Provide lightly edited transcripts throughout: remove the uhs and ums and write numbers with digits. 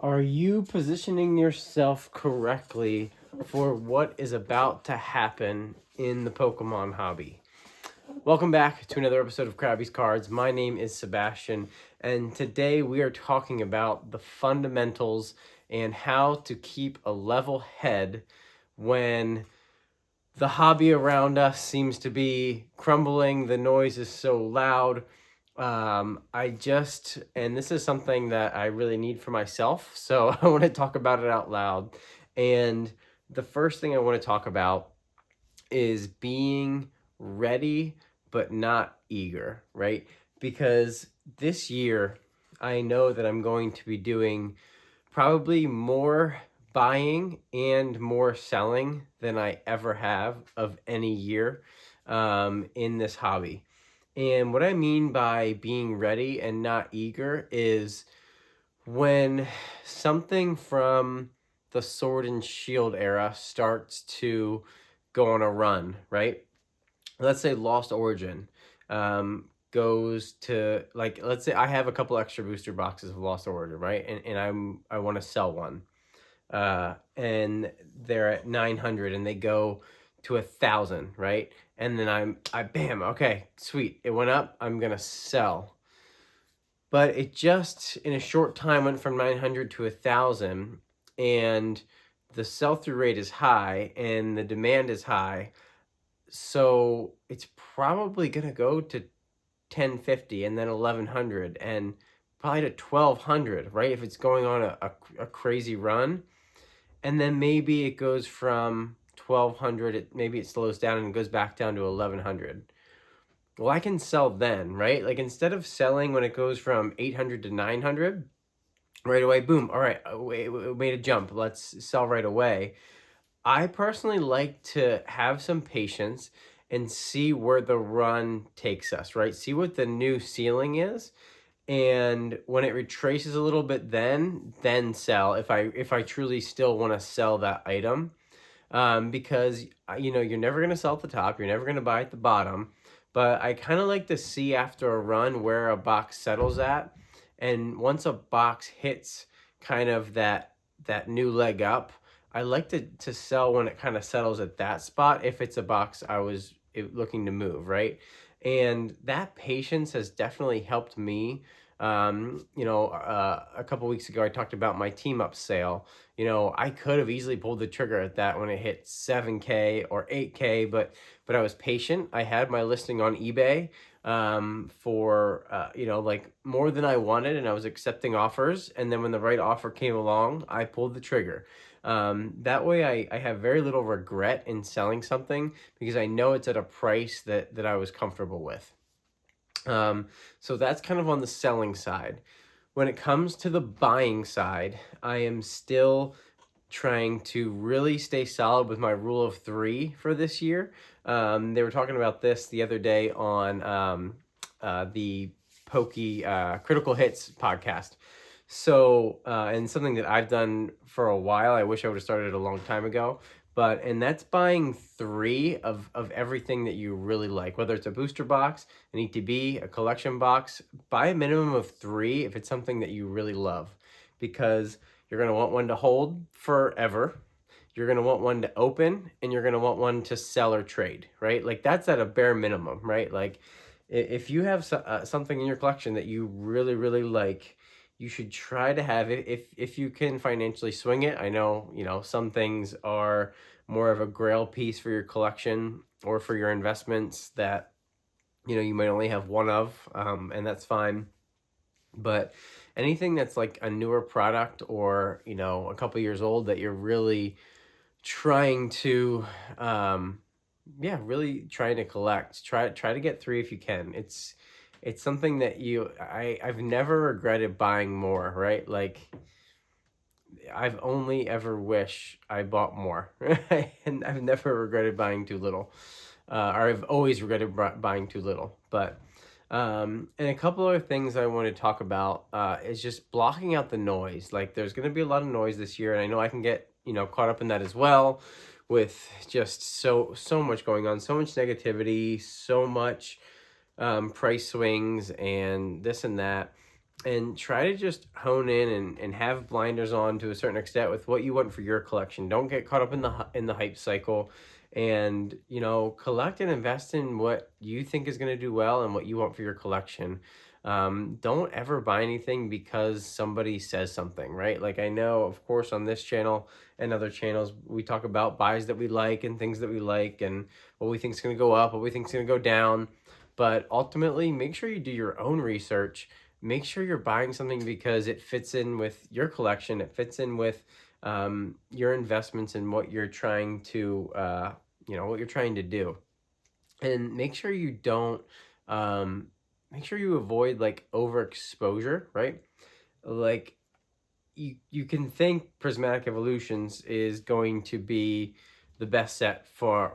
Are you positioning yourself correctly for what is about to happen in the Pokemon hobby? Welcome back to another episode of Krabby's Cards. My name is Sebastian, and today we are talking about the fundamentals and how to keep a level head when the hobby around us seems to be crumbling. The noise is so loud. And this is something that I really need for myself. So I want to talk about it out loud. And the first thing I want to talk about is being ready, but not eager, right? Because this year, I know that I'm going to be doing probably more buying and more selling than I ever have of any year in this hobby. And what I mean by being ready and not eager is when something from the Sword and Shield era starts to go on a run, right? Let's say Lost Origin goes to, like, let's say I have a couple extra booster boxes of Lost Origin, right? And I want to sell one. And they're at 900 and they go to 1,000, right? And then bam, okay, sweet. It went up. I'm going to sell. But it just in a short time went from 900 to 1,000, and the sell through rate is high and the demand is high. So it's probably going to go to 1050 and then 1100 and probably to 1200, right? If it's going on a crazy run. And then maybe it goes from 1200, maybe it slows down and goes back down to 1100. Well, I can sell then, right? Like instead of selling when it goes from 800 to 900, right away, boom, all right, we made a jump, let's sell right away. I personally like to have some patience and see where the run takes us, right? See what the new ceiling is. And when it retraces a little bit, then sell if I truly still want to sell that item. Because you're never going to sell at the top, you're never going to buy at the bottom, but I kind of like to see after a run where a box settles at. And once a box hits kind of that new leg up, I like to sell when it kind of settles at that spot if it's a box I was looking to move, right? And that patience has definitely helped me. A couple weeks ago I talked about my team up sale. I could have easily pulled the trigger at that when it hit 7K or 8K, but I was patient. I had my listing on eBay for like more than I wanted, and I was accepting offers. And then when the right offer came along, I pulled the trigger. That way I have very little regret in selling something because I know it's at a price that I was comfortable with. So that's kind of on the selling side. When it comes to the buying side, I am still trying to really stay solid with my rule of three for this year. They were talking about this the other day on the Pokey Critical Hits podcast. So, and something that I've done for a while, I wish I would have started a long time ago. And that's buying three of everything that you really like, whether it's a booster box, an ETB, a collection box. Buy a minimum of three if it's something that you really love, because you're going to want one to hold forever. You're going to want one to open, and you're going to want one to sell or trade, right? Like that's at a bare minimum, right? Like if you have something in your collection that you really, really like, you should try to have it if you can financially swing it. I know, some things are more of a grail piece for your collection or for your investments that, you might only have one of, and that's fine. But anything that's like a newer product or, a couple years old that you're really trying to, really trying to collect, try to get three if you can. It's something that I've never regretted buying more, right? Like I've only ever wish I bought more, right? And I've never regretted buying too little, or I've always regretted buying too little. But and a couple other things I want to talk about is just blocking out the noise. Like there's going to be a lot of noise this year, and I know I can get caught up in that as well, with just so much going on, so much negativity, so much price swings and this and that. and try to just hone in and have blinders on to a certain extent with what you want for your collection. Don't get caught up in the hype cycle, and collect and invest in what you think is going to do well and what you want for your collection. Don't ever buy anything because somebody says something, right? Like, I know, of course, on this channel and other channels, we talk about buys that we like and things that we like and what we think is going to go up, what we think is going to go down. But ultimately, make sure you do your own research. Make sure you're buying something because it fits in with your collection. It fits in with your investments and what you're trying to, what you're trying to do. And make sure you don't, make sure you avoid like overexposure, right? Like, you can think Prismatic Evolutions is going to be the best set for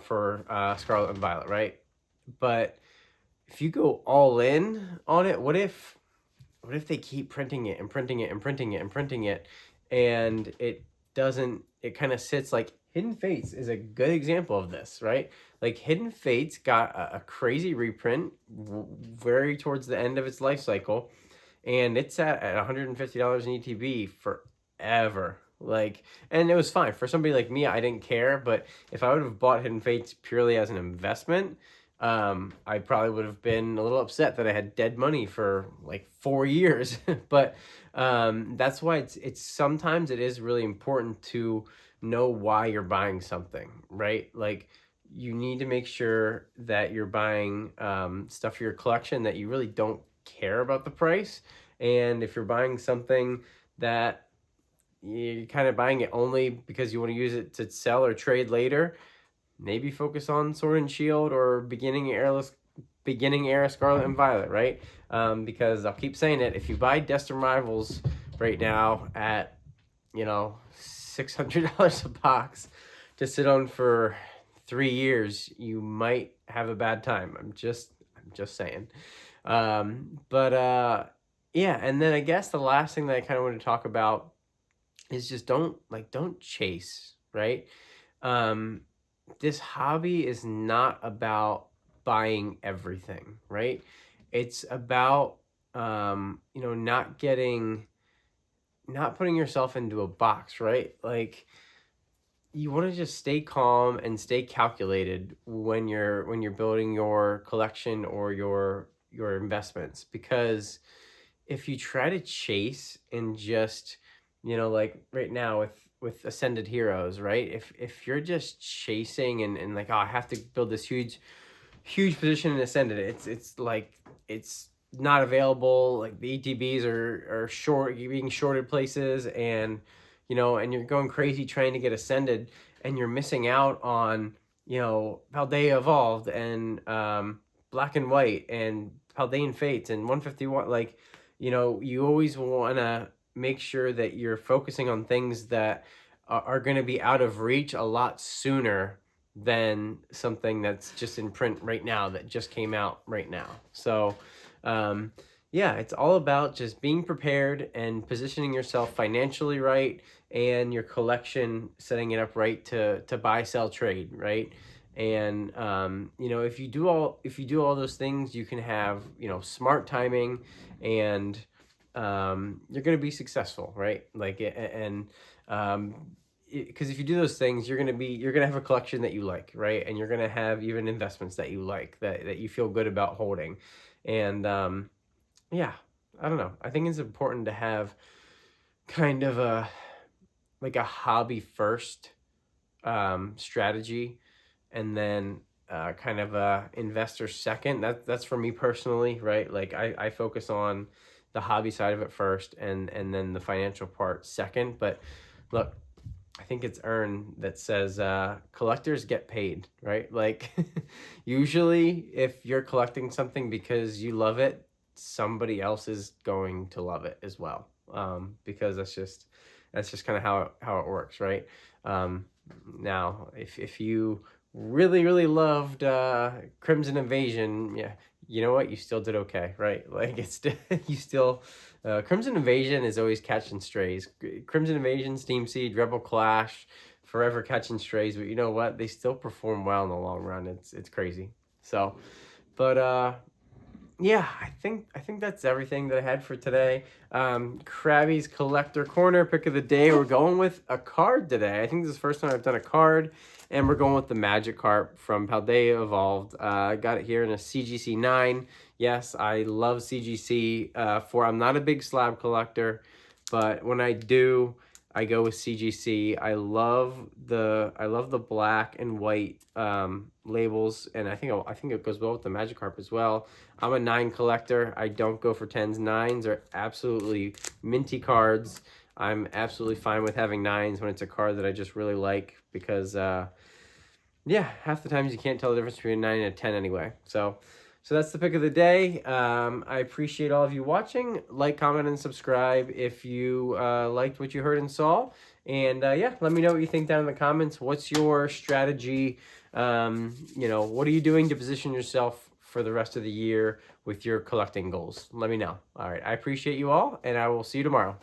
Scarlet and Violet, right? But if you go all in on it, what if they keep printing it and printing it and printing it and printing it, and it kind of sits? Like, Hidden Fates is a good example of this, right? Like, Hidden Fates got a crazy reprint very towards the end of its life cycle, and it's at $150 in ETB forever. Like, and it was fine for somebody like me. I didn't care, but if I would have bought Hidden Fates purely as an investment, I probably would have been a little upset that I had dead money for like 4 years. But that's why it's sometimes it is really important to know why you're buying something, right? Like, you need to make sure that you're buying stuff for your collection that you really don't care about the price. And if you're buying something that you're kind of buying it only because you want to use it to sell or trade later, maybe focus on Sword and Shield or beginning era Scarlet and Violet, right? Because I'll keep saying it, if you buy Destined Rivals right now at $600 a box to sit on for 3 years, you might have a bad time. I'm just saying. But yeah, and then I guess the last thing that I kind of want to talk about is just don't chase, right? Um, this hobby is not about buying everything, right? It's about not putting yourself into a box, right? Like, you want to just stay calm and stay calculated when you're building your collection or your investments, because if you try to chase and just like right now with Ascended Heroes, right? If you're just chasing and like, oh, I have to build this huge position in Ascended, it's like it's not available. Like, the ETBs are short, you're being shorted places, and and you're going crazy trying to get Ascended, and you're missing out on Paldea Evolved and Black and White and Paldean Fates and 151. Like, you always want to make sure that you're focusing on things that are going to be out of reach a lot sooner than something that's just in print right now, that just came out right now. So yeah, it's all about just being prepared and positioning yourself financially right, and your collection, setting it up right to buy, sell, trade, right? And if you do all those things, you can have smart timing, and you're going to be successful, right? Like, and because if you do those things, you're gonna have a collection that you like, right? And you're gonna have even investments that you like, that you feel good about holding. And yeah, I don't know, I think it's important to have kind of a hobby first strategy, and then kind of a investor second. That's for me personally, right? Like, I focus on the hobby side of it first, and then the financial part second. But look, I think it's Earn that says collectors get paid, right? Like, usually if you're collecting something because you love it, somebody else is going to love it as well, because that's just kind of how it works, right? Now, if you really loved Crimson Invasion, yeah, you know what? You still did okay, right? Like, it's you still Crimson Invasion is always catching strays. Crimson Invasion, Steam Siege, Rebel Clash, forever catching strays. But you know what? They still perform well in the long run. It's crazy. So, but Yeah, I think that's everything that I had for today. Krabby's Collector Corner pick of the day. We're going with a card today. I think this is the first time I've done a card, and we're going with the Magic Carp from Paldea Evolved. I got it here in a CGC 9. Yes, I love CGC. I'm not a big slab collector, but when I do, I go with CGC. I love the black and white labels, and I think it goes well with the Magikarp as well. I'm a 9 collector. I don't go for 10s. 9s are absolutely minty cards. I'm absolutely fine with having 9s when it's a card that I just really like because yeah, half the times you can't tell the difference between a 9 and a 10 anyway. So that's the pick of the day. I appreciate all of you watching. Like, comment, and subscribe if you liked what you heard and saw. And yeah, let me know what you think down in the comments. What's your strategy? What are you doing to position yourself for the rest of the year with your collecting goals? Let me know. All right, I appreciate you all, and I will see you tomorrow.